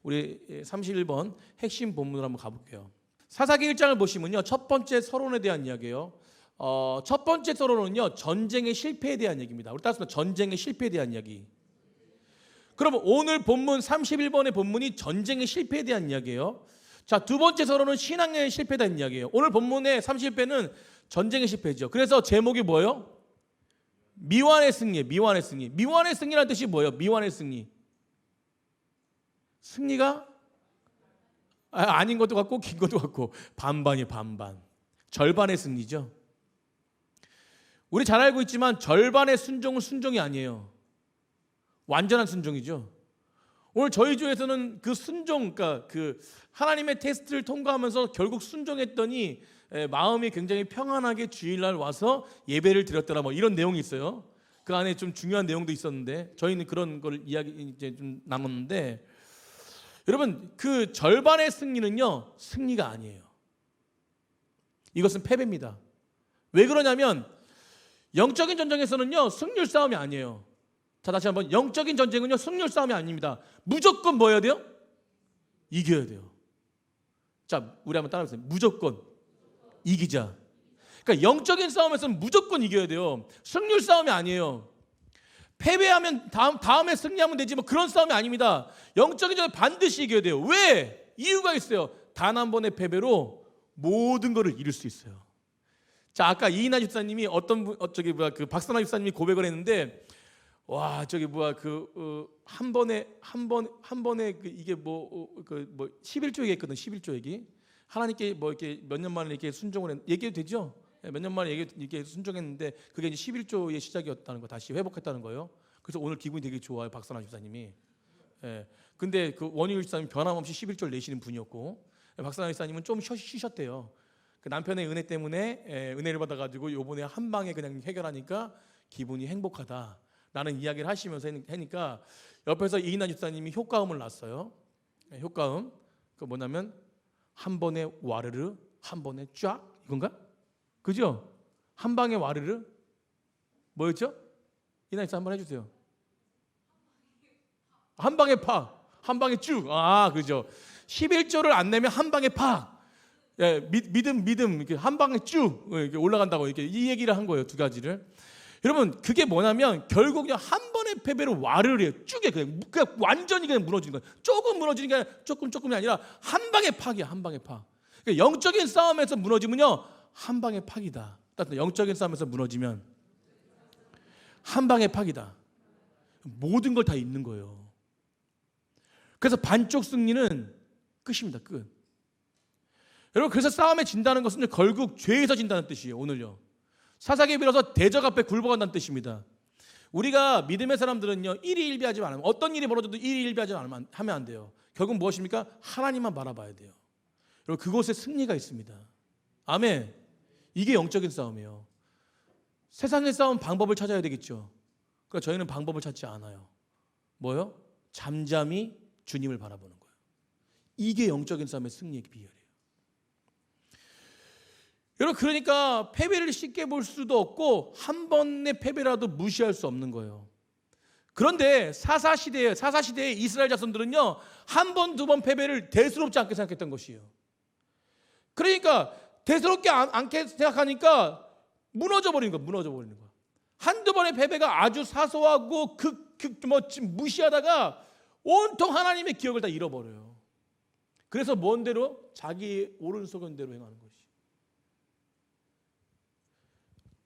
우리 31번 핵심 본문으로 한번 가볼게요. 사사기 1장을 보시면요, 첫 번째 서론에 대한 이야기예요. 첫 번째 서론은요, 전쟁의 실패에 대한 얘기입니다. 우리 따라서 전쟁의 실패에 대한 이야기. 그러면 오늘 본문 31번의 본문이 전쟁의 실패에 대한 이야기예요. 자, 두 번째 서론은 신앙의 실패에 대한 이야기예요. 오늘 본문의 30배는 전쟁의 실패죠. 그래서 제목이 뭐예요? 미완의 승리. 미완의 승리. 미완의 승리라는 뜻이 뭐예요? 미완의 승리. 승리가 아닌 것도 같고 긴 것도 같고 반반이 반반. 절반의 승리죠. 우리 잘 알고 있지만 절반의 순종은 순종이 아니에요. 완전한 순종이죠. 오늘 저희 교회에서는 그 순종, 그러니까 그 하나님의 테스트를 통과하면서 결국 순종했더니 마음이 굉장히 평안하게 주일날 와서 예배를 드렸더라, 뭐 이런 내용이 있어요. 그 안에 좀 중요한 내용도 있었는데 저희는 그런 걸 이야기 이제 좀 남았는데, 여러분 그 절반의 승리는요 승리가 아니에요. 이것은 패배입니다. 왜 그러냐면 영적인 전쟁에서는요 승률 싸움이 아니에요. 자, 다시 한번, 영적인 전쟁은요 승률 싸움이 아닙니다. 무조건 뭐 해야 돼요? 이겨야 돼요. 자, 우리 한번 따라해보세요. 무조건 이기자. 그러니까 영적인 싸움에서는 무조건 이겨야 돼요. 승률 싸움이 아니에요. 패배하면 다음에 승리하면 되지 뭐 그런 싸움이 아닙니다. 영적인 전쟁 반드시 이겨야 돼요. 왜? 이유가 있어요. 단 한 번의 패배로 모든 것을 잃을 수 있어요. 자, 아까 이인하 집사님이 그 박선아 집사님이 고백을 했는데, 와, 한 번에 이게 뭐 11조 얘기했거든. 11조 얘기. 하나님께 뭐 이렇게 몇 년 만에 이렇게 순종을 얘기해도 되죠? 몇 년 만에 이렇게 순종했는데 그게 이제 11조의 시작이었다는 거, 다시 회복했다는 거예요. 그래서 오늘 기분이 되게 좋아요, 박선아 집사님이. 예. 근데 그 원효일 집사님 변함없이 11조를 내시는 분이었고, 박선아 집사님은 좀 쉬셨대요. 그 남편의 은혜 때문에 은혜를 받아가지고 요번에 한 방에 그냥 해결하니까 기분이 행복하다 라는 이야기를 하시면서 하니까 옆에서 이인하 집사님이 효과음을 놨어요. 효과음. 그 뭐냐면 한 번에 와르르, 한 번에 쫙, 이건가? 그죠? 한 방에 와르르. 뭐였죠? 이인하 집사 한번 해주세요. 한 방에 파, 한 방에 쭉. 아, 그죠? 11조를 안 내면 한 방에 파. 예, 믿음 이렇게 한 방에 쭉 이렇게 올라간다고, 이렇게 이 얘기를 한 거예요. 두 가지를. 여러분 그게 뭐냐면 결국 그냥 한 번의 패배로 와르르 해요. 쭉에 그냥 완전히 그냥 무너지는 거예요. 조금 무너지는 게 아니라 조금이 아니라 한 방의 파기야. 한 방의 파. 그러니까 영적인 싸움에서 무너지면요 한 방의 파기다. 영적인 싸움에서 무너지면 한 방의 파기다. 모든 걸 다 잃는 거예요. 그래서 반쪽 승리는 끝입니다. 끝. 여러분 그래서 싸움에 진다는 것은 결국 죄에서 진다는 뜻이에요. 오늘요. 사사기에 빌어서 대적 앞에 굴복한다는 뜻입니다. 우리가 믿음의 사람들은요 일희일비하지 않으면, 어떤 일이 벌어져도 일희일비하지 않으면 하면 안 돼요. 결국 무엇입니까? 하나님만 바라봐야 돼요. 그리고 그곳에 승리가 있습니다. 아멘. 이게 영적인 싸움이에요. 세상의 싸움 방법을 찾아야 되겠죠. 그러니까 저희는 방법을 찾지 않아요. 뭐요? 잠잠히 주님을 바라보는 거예요. 이게 영적인 싸움의 승리의 비결이에요. 여러분 그러니까 패배를 쉽게 볼 수도 없고 한 번의 패배라도 무시할 수 없는 거예요. 그런데 사사시대에 이스라엘 자손들은요 한 번, 두 번 패배를 대수롭지 않게 생각했던 것이에요. 그러니까 대수롭지 않게 생각하니까 무너져 버리는 거야. 한두 번의 패배가 아주 사소하고 무시하다가 온통 하나님의 기억을 다 잃어버려요. 그래서 뭔대로 자기 오른손은 대로 행하는 것이.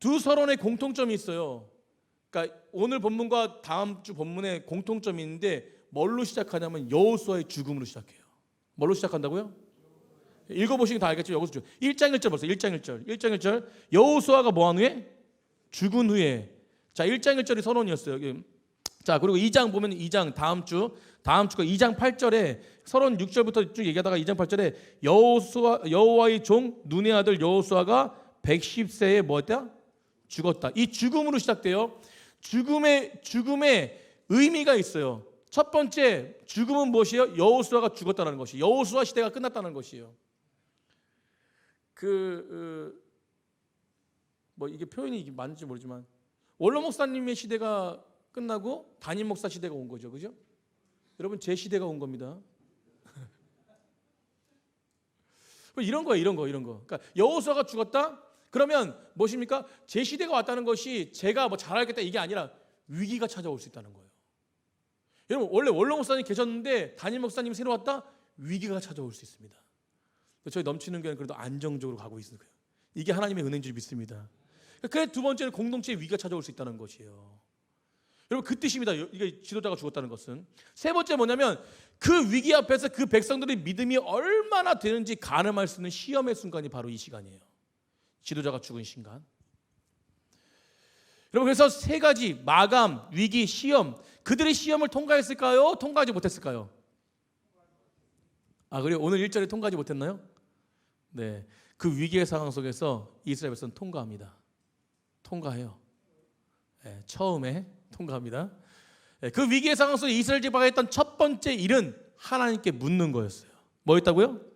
두 서론의 공통점이 있어요. 그러니까 오늘 본문과 다음 주 본문의 공통점이 있는데 뭘로 시작하냐면 여호수아의 죽음으로 시작해요. 뭘로 시작한다고요? 읽어보시면 다 알겠죠. 여호수아 1장 1절 보세요. 1장 1절 여호수아가 뭐한 후에? 죽은 후에. 자, 1장 1절이 서론이었어요. 자, 그리고 2장 보면 2장 다음 주가 2장 8절에 서론 6절부터 쭉 얘기하다가 2장 8절에 여호와의 종 눈의 아들 여호수아가 110세에 뭐였다? 죽었다. 이 죽음으로 시작돼요. 죽음의 의미가 있어요. 첫 번째 죽음은 무엇이에요? 여호수아가 죽었다는 것이, 여호수아 시대가 끝났다는 것이에요. 이게 표현이 맞는지 모르지만 원로 목사님의 시대가 끝나고 담임 목사 시대가 온 거죠, 그죠? 여러분 제 시대가 온 겁니다. 이런 거예요, 이런 거. 그러니까 여호수아가 죽었다? 그러면 무엇입니까? 제 시대가 왔다는 것이 제가 뭐 잘하겠다 이게 아니라 위기가 찾아올 수 있다는 거예요. 여러분, 원래 원로 목사님 계셨는데 담임 목사님이 새로 왔다? 위기가 찾아올 수 있습니다. 저희 넘치는 교회는 그래도 안정적으로 가고 있는 거예요. 이게 하나님의 은혜인 줄 믿습니다. 그래서 두 번째는 공동체의 위기가 찾아올 수 있다는 것이에요. 여러분, 그 뜻입니다. 이게 지도자가 죽었다는 것은. 세 번째 뭐냐면 그 위기 앞에서 그 백성들의 믿음이 얼마나 되는지 가늠할 수 있는 시험의 순간이 바로 이 시간이에요. 지도자가 죽은 순간. 여러분, 그래서 세 가지 마감, 위기, 시험. 그들의 시험을 통과했을까요? 통과하지 못했을까요? 그래요? 오늘 1절에 통과하지 못했나요? 네, 그 위기의 상황 속에서 이스라엘 백성은 통과합니다. 통과해요. 네, 처음에 통과합니다. 네, 그 위기의 상황 속에 이스라엘 지파가 했던 첫 번째 일은 하나님께 묻는 거였어요. 뭐였다고요?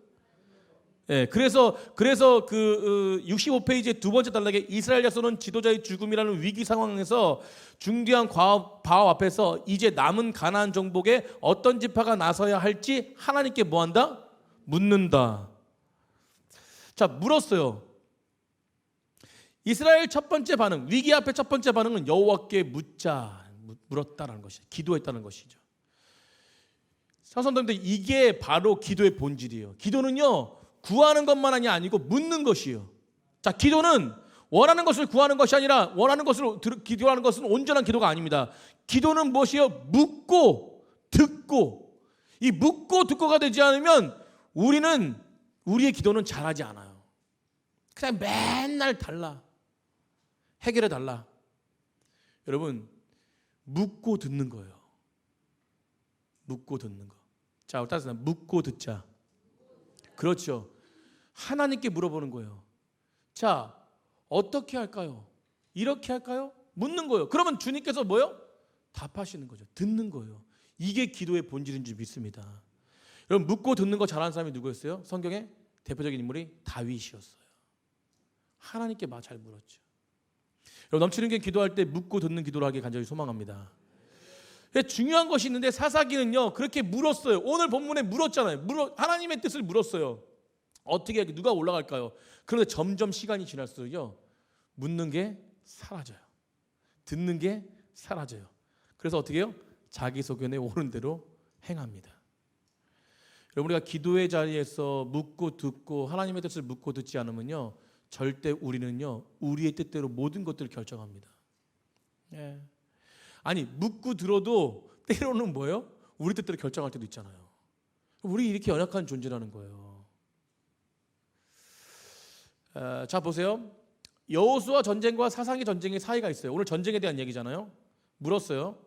네, 그래서 그 65페이지의 두 번째 단락에 이스라엘 자손은 지도자의 죽음이라는 위기 상황에서 중대한 바와 앞에서 이제 남은 가나안 정복에 어떤 지파가 나서야 할지 하나님께 뭐한다? 묻는다. 자, 물었어요. 이스라엘 첫 번째 반응, 위기 앞에 첫 번째 반응은 여호와께 묻자, 물었다라는 것이죠. 기도했다는 것이죠. 사성도님들, 이게 바로 기도의 본질이에요. 기도는요, 구하는 것만이 아니고 묻는 것이에요. 자, 기도는 원하는 것을 구하는 것이 아니라 원하는 것을 기도하는 것은 온전한 기도가 아닙니다. 기도는 무엇이에요? 묻고 듣고. 이 묻고 듣고가 되지 않으면 우리의 기도는 잘하지 않아요. 그냥 맨날 달라. 해결해 달라. 여러분, 묻고 듣는 거예요. 묻고 듣는 거. 자, 따라서 묻고 듣자. 그렇죠. 하나님께 물어보는 거예요. 자, 어떻게 할까요? 이렇게 할까요? 묻는 거예요. 그러면 주님께서 뭐요? 답하시는 거죠. 듣는 거예요. 이게 기도의 본질인 줄 믿습니다. 여러분, 묻고 듣는 거 잘하는 사람이 누구였어요? 성경에 대표적인 인물이 다윗이었어요. 하나님께 잘 물었죠. 여러분, 넘치는 게 기도할 때 묻고 듣는 기도를 하길 간절히 소망합니다. 중요한 것이 있는데 사사기는요, 그렇게 물었어요. 오늘 본문에 물었잖아요. 하나님의 뜻을 물었어요. 어떻게, 누가 올라갈까요? 그런데 점점 시간이 지날수록요, 묻는 게 사라져요. 듣는 게 사라져요. 그래서 어떻게 해요? 자기 소견에 오른 대로 행합니다. 여러분, 우리가 기도의 자리에서 묻고 듣고 하나님의 뜻을 묻고 듣지 않으면요, 절대 우리는요, 우리의 뜻대로 모든 것들을 결정합니다. 예. 아니, 묻고 들어도 때로는 뭐예요? 우리 뜻대로 결정할 때도 있잖아요. 우리 이렇게 연약한 존재라는 거예요. 자, 보세요. 여호수아 전쟁과 사사기 전쟁의 사이가 있어요. 오늘 전쟁에 대한 얘기잖아요. 물었어요.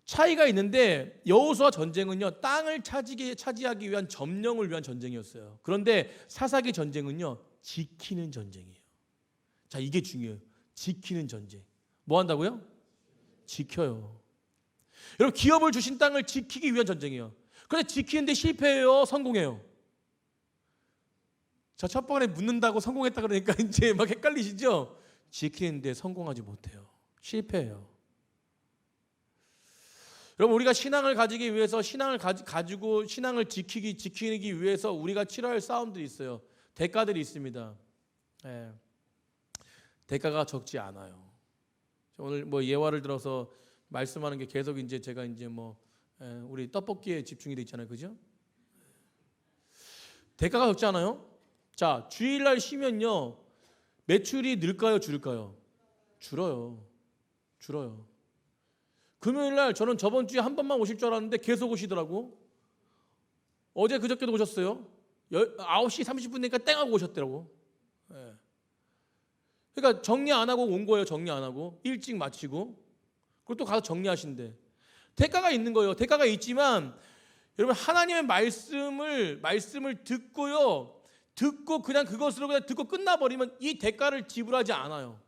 차이가 있는데 여호수아 전쟁은요, 땅을 차지하기 위한 점령을 위한 전쟁이었어요. 그런데 사사기 전쟁은요, 지키는 전쟁이에요. 자, 이게 중요해요. 지키는 전쟁. 뭐 한다고요? 지켜요. 여러분, 기업을 주신 땅을 지키기 위한 전쟁이에요. 그런데 지키는데 실패해요? 성공해요? 자, 첫 번에 묻는다고 성공했다 그러니까 이제 막 헷갈리시죠? 지키는데 성공하지 못해요. 실패해요. 여러분, 우리가 신앙을 가지기 위해서 가지고 신앙을 지키기 위해서 우리가 치러야 할 싸움들이 있어요. 대가들이 있습니다. 예. 대가가 적지 않아요. 오늘 뭐 예화를 들어서 말씀하는 게 계속 이제 제가 이제 우리 떡볶이에 집중이 돼 있잖아요, 그죠? 대가가 적지 않아요? 자, 주일날 쉬면요, 매출이 늘까요, 줄까요? 줄어요. 금요일날 저는 저번 주에 한 번만 오실 줄 알았는데 계속 오시더라고. 어제 그저께도 오셨어요. 9시 30분 되니까 땡 하고 오셨더라고. 예. 그러니까 정리 안 하고 온 거예요. 정리 안 하고 일찍 마치고, 그리고 또 가서 정리하신대. 대가가 있는 거예요. 대가가 있지만 여러분, 하나님의 말씀을 듣고요, 듣고 그냥 그것으로 그냥 듣고 끝나버리면 이 대가를 지불하지 않아요.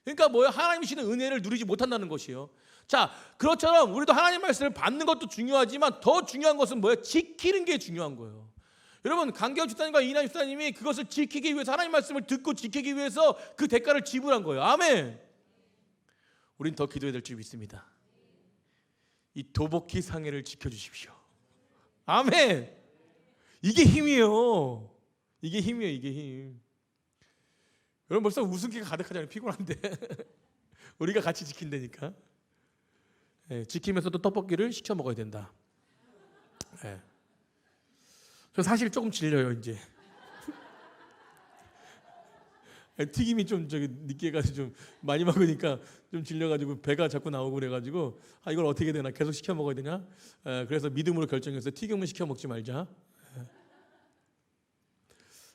그러니까 뭐예요? 하나님이 주시는 은혜를 누리지 못한다는 것이에요. 자, 그렇처럼 우리도 하나님 말씀을 받는 것도 중요하지만 더 중요한 것은 뭐예요? 지키는 게 중요한 거예요. 여러분, 강경 집사님과 이남 집사님이 그것을 지키기 위해서, 하나님 말씀을 듣고 지키기 위해서 그 대가를 지불한 거예요. 아멘. 우린 더 기도해야 될 줄 믿습니다. 이 도복희 상해를 지켜주십시오. 아멘. 이게 힘이에요. 이게 힘이에요, 이게 힘. 여러분 벌써 웃음기가 가득하잖아요. 피곤한데 우리가 같이 지킨다니까. 예, 지키면서도 떡볶이를 시켜 먹어야 된다. 예. 저 사실 조금 질려요 이제. 튀김이 좀 저기 늦게 가서 좀 많이 먹으니까 좀 질려가지고 배가 자꾸 나오고 그래가지고 이걸 어떻게 해야 되나, 계속 시켜 먹어야 되냐. 그래서 믿음으로 결정해서 튀김은 시켜 먹지 말자.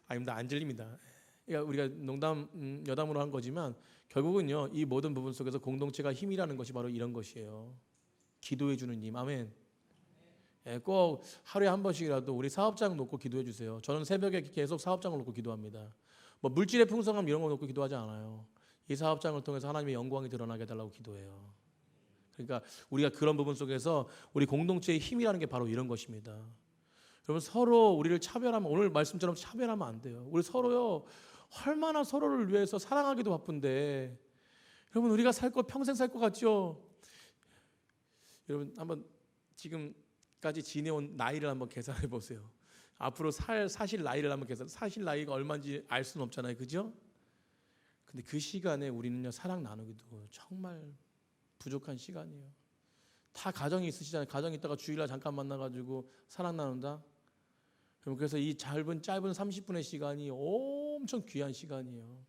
아닙니다. 안 질립니다. 그러니까 우리가 농담 여담으로 한 거지만 결국은요, 이 모든 부분 속에서 공동체가 힘이라는 것이 바로 이런 것이에요. 기도해 주는 님. 아멘. 꼭 하루에 한 번씩이라도 우리 사업장 놓고 기도해 주세요. 저는 새벽에 계속 사업장을 놓고 기도합니다. 뭐 물질의 풍성함 이런 거 놓고 기도하지 않아요. 이 사업장을 통해서 하나님의 영광이 드러나게 해달라고 기도해요. 그러니까 우리가 그런 부분 속에서 우리 공동체의 힘이라는 게 바로 이런 것입니다. 여러분 서로 우리를 차별하면, 오늘 말씀처럼 차별하면 안 돼요. 우리 서로요, 얼마나 서로를 위해서 사랑하기도 바쁜데, 여러분 우리가 살 것 평생 살 것 같죠? 여러분 한번 지금까지 지내온 나이를 한번 계산해 보세요. 앞으로 사실 나이를 한번 계산. 사실 나이가 얼마인지 알 수는 없잖아요, 그죠? 근데 그 시간에 우리는요, 사랑 나누기도 정말 부족한 시간이에요. 다 가정이 있으시잖아요. 가정 있다가 주일날 잠깐 만나가지고 사랑 나눈다. 그래서 이 짧은 30분의 시간이 엄청 귀한 시간이에요.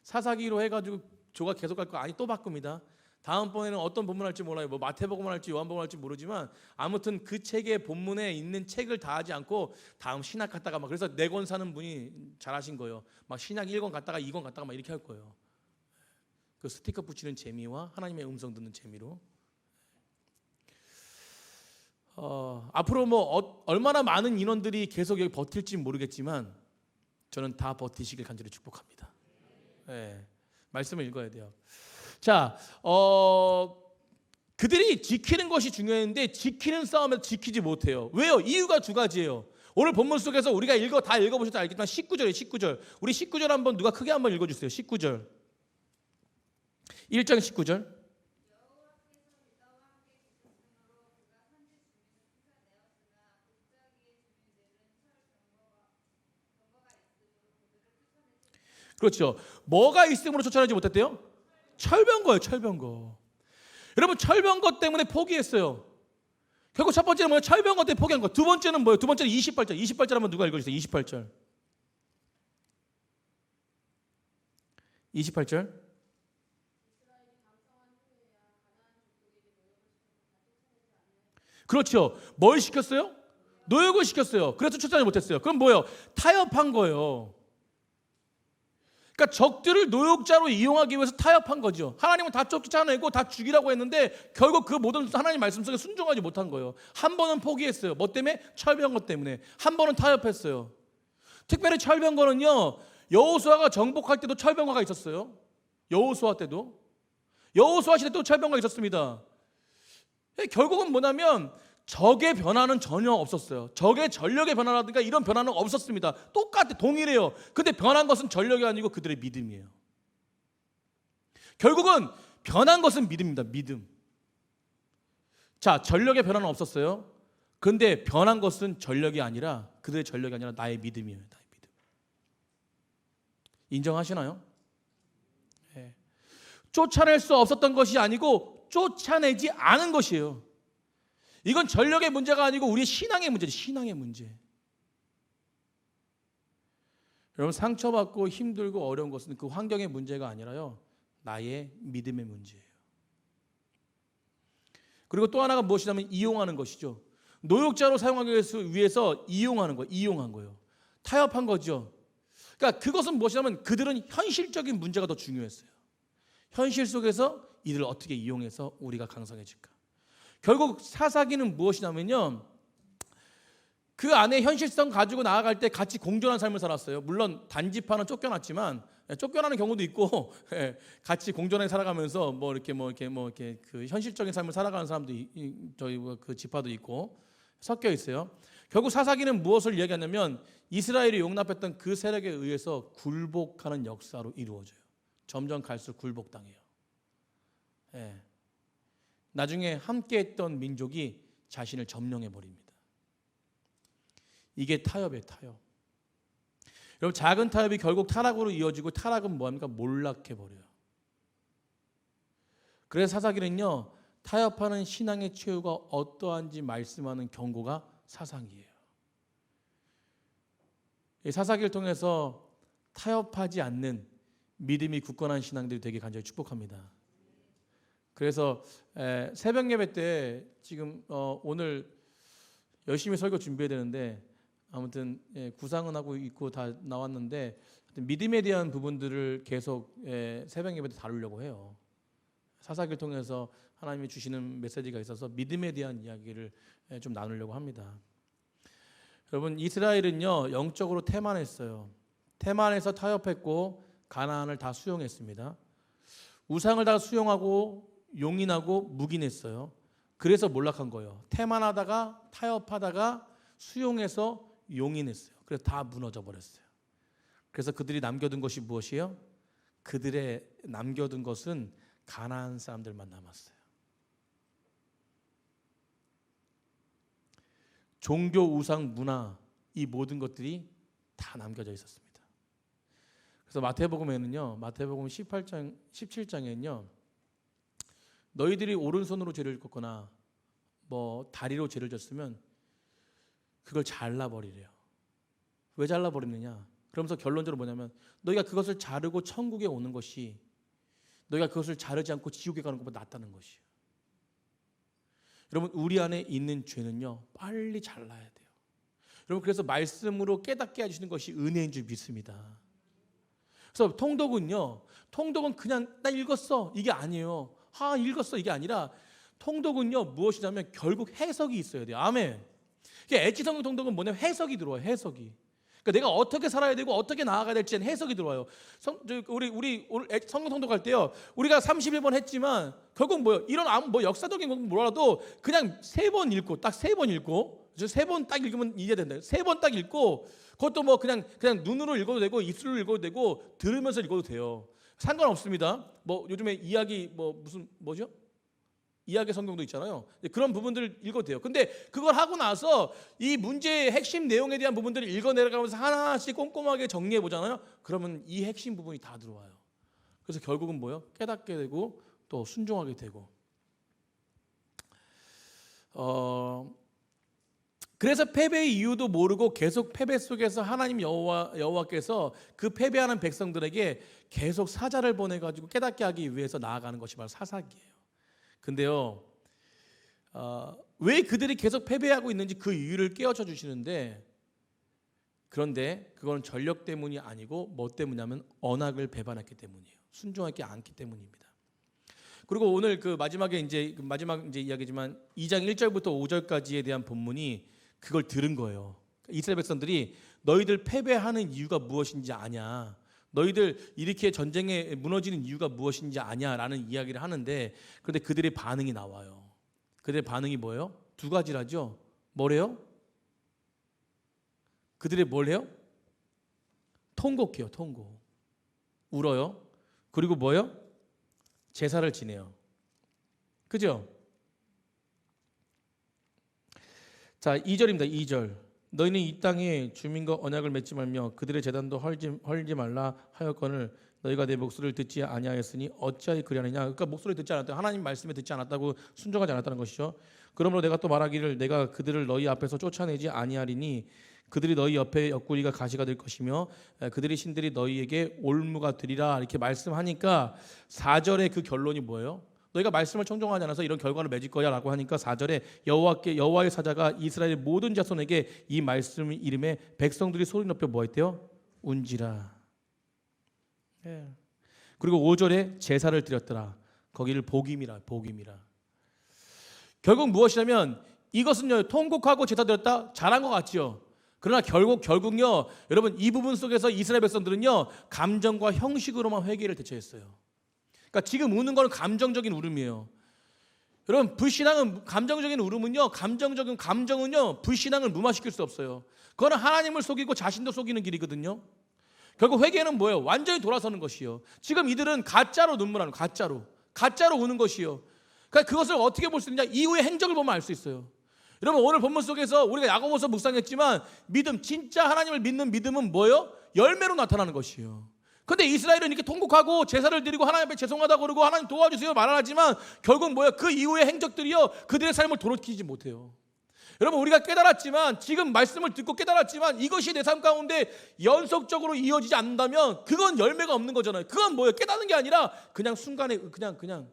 사사기로 해가지고 조가 계속 갈 거 아니, 또 바꿉니다. 다음번에는 어떤 본문 할지 몰라요. 뭐 마태복음 할지 요한복음 할지 모르지만 아무튼 그 책의 본문에 있는 책을 다 하지 않고 다음 신학 갔다가 막, 그래서 4권 사는 분이 잘하신 거예요. 막 신학 1권 갔다가 2권 갔다가 막 이렇게 할 거예요. 그 스티커 붙이는 재미와 하나님의 음성 듣는 재미로. 앞으로 뭐 얼마나 많은 인원들이 계속 여기 버틸지 모르겠지만 저는 다 버티시길 간절히 축복합니다. 네, 말씀을 읽어야 돼요. 자, 그들이 지키는 것이 중요했는데 지키는 싸움에서 지키지 못해요. 왜요? 이유가 2가지예요. 오늘 본문 속에서 우리가 다 읽어보셔도 알겠지만 19절이에요. 19절. 우리 19절 한번 누가 크게 한번 읽어주세요. 19절. 1장 19절. 그렇죠. 뭐가 있음으로 쫓아내지 못했대요? 철병거예요. 철병거. 여러분 철병거 때문에 포기했어요. 결국 첫 번째는 뭐예요? 철병거 때문에 포기한 거. 두 번째는 뭐예요? 두 번째는 28절. 28절 한번 누가 읽어주세요. 28절. 28절. 그렇죠. 뭘 시켰어요? 노역을 시켰어요. 그래서 쫓아내지 못했어요. 그럼 뭐예요? 타협한 거예요. 그러니까 적들을 노역자로 이용하기 위해서 타협한 거죠. 하나님은 다 쫓아내고 다 죽이라고 했는데 결국 그 모든 하나님 말씀 속에 순종하지 못한 거예요. 한 번은 포기했어요. 뭐 때문에? 철병거 때문에. 한 번은 타협했어요. 특별히 철병거는요, 여호수아가 정복할 때도 철병거가 있었어요. 여호수아 때도. 여호수아 시대 또 철병거가 있었습니다. 결국은 뭐냐면 적의 변화는 전혀 없었어요. 적의 전력의 변화라든가 이런 변화는 없었습니다. 똑같아, 동일해요. 근데 변한 것은 전력이 아니고 그들의 믿음이에요. 결국은 변한 것은 믿음입니다. 믿음. 자, 전력의 변화는 없었어요. 근데 변한 것은 전력이 아니라, 그들의 전력이 아니라 나의 믿음이에요. 나의 믿음. 인정하시나요? 네. 쫓아낼 수 없었던 것이 아니고 쫓아내지 않은 것이에요. 이건 전력의 문제가 아니고 우리의 신앙의 문제죠. 신앙의 문제. 여러분 상처받고 힘들고 어려운 것은 그 환경의 문제가 아니라요, 나의 믿음의 문제예요. 그리고 또 하나가 무엇이냐면 이용하는 것이죠. 노역자로 사용하기 위해서 이용하는 거예요. 이용한 거예요. 타협한 거죠. 그러니까 그것은 무엇이냐면 그들은 현실적인 문제가 더 중요했어요. 현실 속에서 이들을 어떻게 이용해서 우리가 강성해질까. 결국 사사기는 무엇이냐면요, 그 안에 현실성 가지고 나아갈 때 같이 공존한 삶을 살았어요. 물론 단지파는 쫓겨났지만, 쫓겨나는 경우도 있고, 같이 공존하게 살아가면서 이렇게 그 현실적인 삶을 살아가는 사람도 저희 그 지파도 있고 섞여 있어요. 결국 사사기는 무엇을 이야기하냐면 이스라엘이 용납했던 그 세력에 의해서 굴복하는 역사로 이루어져요. 점점 갈수록 굴복당해요. 나중에 함께했던 민족이 자신을 점령해 버립니다. 이게 타협이에요. 타협. 여러분 작은 타협이 결국 타락으로 이어지고 타락은 뭐합니까? 몰락해버려요. 그래서 사사기는요 타협하는 신앙의 최후가 어떠한지 말씀하는 경고가 사사기예요. 이 사사기를 통해서 타협하지 않는 믿음이 굳건한 신앙들이 되게 간절히 축복합니다. 그래서 새벽 예배 때 지금 오늘 열심히 설교 준비해야 되는데 아무튼 구상은 하고 있고 다 나왔는데 믿음에 대한 부분들을 계속 새벽 예배 때 다루려고 해요. 사사기를 통해서 하나님이 주시는 메시지가 있어서 믿음에 대한 이야기를 좀 나누려고 합니다. 여러분 이스라엘은요 영적으로 태만했어요. 태만해서 타협했고 가나안을 다 수용했습니다. 우상을 다 수용하고 용인하고 묵인했어요. 그래서 몰락한 거예요. 태만하다가 타협하다가 수용해서 용인했어요. 그래서 다 무너져 버렸어요. 그래서 그들이 남겨둔 것이 무엇이에요? 그들의 남겨둔 것은 가나안 사람들만 남았어요. 종교, 우상, 문화 이 모든 것들이 다 남겨져 있었습니다. 그래서 마태복음에는요, 마태복음 18장, 17장에는요, 너희들이 오른손으로 죄를 졌거나 뭐 다리로 죄를 졌으면 그걸 잘라버리래요. 왜 잘라버리느냐? 그러면서 결론적으로 뭐냐면 너희가 그것을 자르고 천국에 오는 것이 너희가 그것을 자르지 않고 지옥에 가는 것보다 낫다는 것이에요. 여러분 우리 안에 있는 죄는요 빨리 잘라야 돼요. 여러분 그래서 말씀으로 깨닫게 해주시는 것이 은혜인 줄 믿습니다. 그래서 통독은 그냥 나 읽었어 이게 아니에요. 읽었어 이게 아니라 통독은요 무엇이냐면 결국 해석이 있어야 돼요. 아멘. 엣지 성경 통독은 뭐냐면 해석이 들어와요. 해석이. 그러니까 내가 어떻게 살아야 되고 어떻게 나아가야 될지는 해석이 들어와요. 우리 오늘 성경 통독할 때요. 우리가 31번 했지만 결국 뭐요? 이런 뭐 역사적인 건 몰라도 그냥 3번 읽고 딱 3번 읽고 3번 딱 읽으면 이해된다. 3번 딱 읽고 그것도 뭐 그냥 눈으로 읽어도 되고 입술로 읽어도 되고 들으면서 읽어도 돼요. 상관없습니다. 뭐 요즘에 이야기 뭐죠? 이야기 성경도 있잖아요. 그런 부분들을 읽어도 돼요. 근데 그걸 하고 나서 이 문제의 핵심 내용에 대한 부분들을 읽어 내려가면서 하나하나씩 꼼꼼하게 정리해 보잖아요. 그러면 이 핵심 부분이 다 들어와요. 그래서 결국은 뭐예요? 깨닫게 되고 또 순종하게 되고. 그래서 패배의 이유도 모르고 계속 패배 속에서 하나님 여호와께서 그 패배하는 백성들에게 계속 사자를 보내가지고 깨닫게 하기 위해서 나아가는 것이 바로 사사기예요. 근데요, 왜 그들이 계속 패배하고 있는지 그 이유를 깨우쳐 주시는데, 그런데 그건 전력 때문이 아니고 뭐 때문이냐면 언약을 배반했기 때문이에요. 순종하지 않기 때문입니다. 그리고 오늘 그 마지막 이야기지만 2장 1절부터 5절까지에 대한 본문이 그걸 들은 거예요. 이스라엘 백성들이 너희들 패배하는 이유가 무엇인지 아냐? 너희들 이렇게 전쟁에 무너지는 이유가 무엇인지 아냐라는 이야기를 하는데, 그런데 그들의 반응이 나와요. 그들의 반응이 뭐예요? 2가지라죠. 뭐래요? 그들이 뭘 해요? 통곡해요. 통곡. 울어요. 그리고 뭐예요? 제사를 지내요. 그죠? 자, 2절입니다. 2절. 너희는 이 땅에 주민과 언약을 맺지 말며 그들의 제단도 헐지 말라 하였거늘 너희가 내 목소리를 듣지 아니하였으니 어찌하여 그리하느냐. 그러니까 목소리를 듣지 않았다. 하나님 말씀에 듣지 않았다고, 순종하지 않았다는 것이죠. 그러므로 내가 또 말하기를 내가 그들을 너희 앞에서 쫓아내지 아니하리니 그들이 너희 옆에 옆구리가 가시가 될 것이며 그들의 신들이 너희에게 올무가 되리라. 이렇게 말씀하니까 4절의 그 결론이 뭐예요? 너희가 말씀을 청종하지 않아서 이런 결과를 맺을 거야 라고 하니까 4절에 여호와의 사자가 이스라엘 모든 자손에게 이 말씀 이름에 백성들이 소리 높여 뭐 했대요? 운지라. 그리고 5절에 제사를 드렸더라. 거기를 복임이라. 결국 무엇이냐면 이것은요, 통곡하고 제사 드렸다 잘한 것 같죠. 그러나 결국요, 여러분 이 부분 속에서 이스라엘 백성들은요 감정과 형식으로만 회개를 대처했어요. 그러니까 지금 우는 거는 감정적인 울음이에요. 여러분 불신앙은 감정적인 울음은요, 감정은요 불신앙을 무마시킬 수 없어요. 그거는 하나님을 속이고 자신도 속이는 길이거든요. 결국 회개는 뭐예요? 완전히 돌아서는 것이요. 지금 이들은 가짜로 눈물하는, 가짜로 우는 것이요. 그러니까 그것을 어떻게 볼 수 있느냐? 이후의 행적을 보면 알 수 있어요. 여러분 오늘 본문 속에서 우리가 야고보서 묵상했지만 믿음, 진짜 하나님을 믿는 믿음은 뭐예요? 열매로 나타나는 것이에요. 근데 이스라엘은 이렇게 통곡하고 제사를 드리고 하나님 앞에 죄송하다고 그러고 하나님 도와주세요 말하지만 결국 뭐예요? 그 이후의 행적들이요 그들의 삶을 돌이키지 못해요. 여러분 우리가 깨달았지만 지금 말씀을 듣고 깨달았지만 이것이 내 삶 가운데 연속적으로 이어지지 않는다면 그건 열매가 없는 거잖아요. 그건 뭐예요? 깨닫는 게 아니라 그냥 순간에 그냥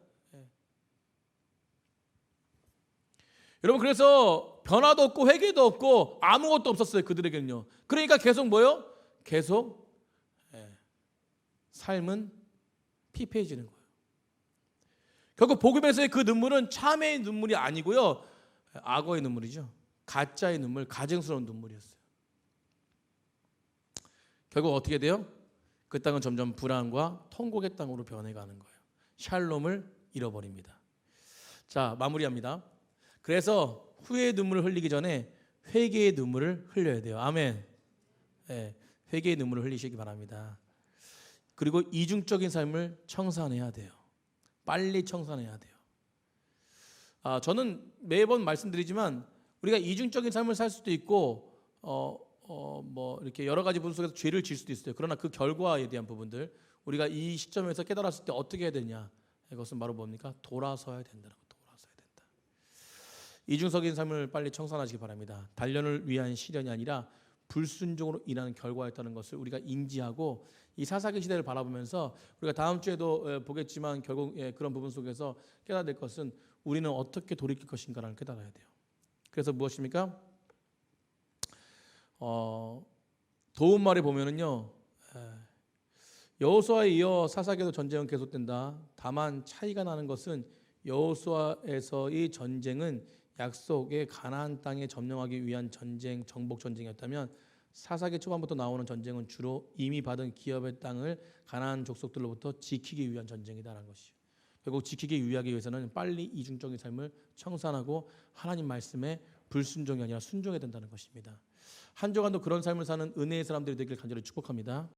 여러분 그래서 변화도 없고 회개도 없고 아무것도 없었어요 그들에게는요. 그러니까 계속 뭐예요? 계속 삶은 피폐해지는 거예요. 결국 복음에서의 그 눈물은 참회의 눈물이 아니고요 악어의 눈물이죠. 가짜의 눈물, 가증스러운 눈물이었어요. 결국 어떻게 돼요? 그 땅은 점점 불안과 통곡의 땅으로 변해가는 거예요. 샬롬을 잃어버립니다. 자, 마무리합니다. 그래서 후회의 눈물을 흘리기 전에 회개의 눈물을 흘려야 돼요. 아멘. 네, 회개의 눈물을 흘리시기 바랍니다. 그리고 이중적인 삶을 청산해야 돼요. 빨리 청산해야 돼요. 저는 매번 말씀드리지만 우리가 이중적인 삶을 살 수도 있고 뭐 이렇게 여러 가지 부분 속에서 죄를 지을 수도 있어요. 그러나 그 결과에 대한 부분들 우리가 이 시점에서 깨달았을 때 어떻게 해야 되냐? 이것은 바로 뭡니까? 돌아서야 된다는 거. 돌아서야 된다. 이중적인 삶을 빨리 청산하시기 바랍니다. 단련을 위한 시련이 아니라 불순종으로 인하는 결과였다는 것을 우리가 인지하고 이 사사기 시대를 바라보면서 우리가 다음 주에도 보겠지만 결국 그런 부분 속에서 깨달아야 될 것은 우리는 어떻게 돌이킬 것인가를 깨달아야 돼요. 그래서 무엇입니까? 도움말에 보면은요 여호수아에 이어 사사기에도 전쟁은 계속된다. 다만 차이가 나는 것은 여호수아에서의 전쟁은 약속의 가나안 땅에 점령하기 위한 전쟁, 정복 전쟁이었다면 사사기 초반부터 나오는 전쟁은 주로 이미 받은 기업의 땅을 가나안 족속들로부터 지키기 위한 전쟁이다라는 것이죠. 결국 지키기 위하기 위해서는 빨리 이중적인 삶을 청산하고 하나님 말씀에 불순종이 아니라 순종해야 된다는 것입니다. 한 주간도 그런 삶을 사는 은혜의 사람들이 되길 간절히 축복합니다.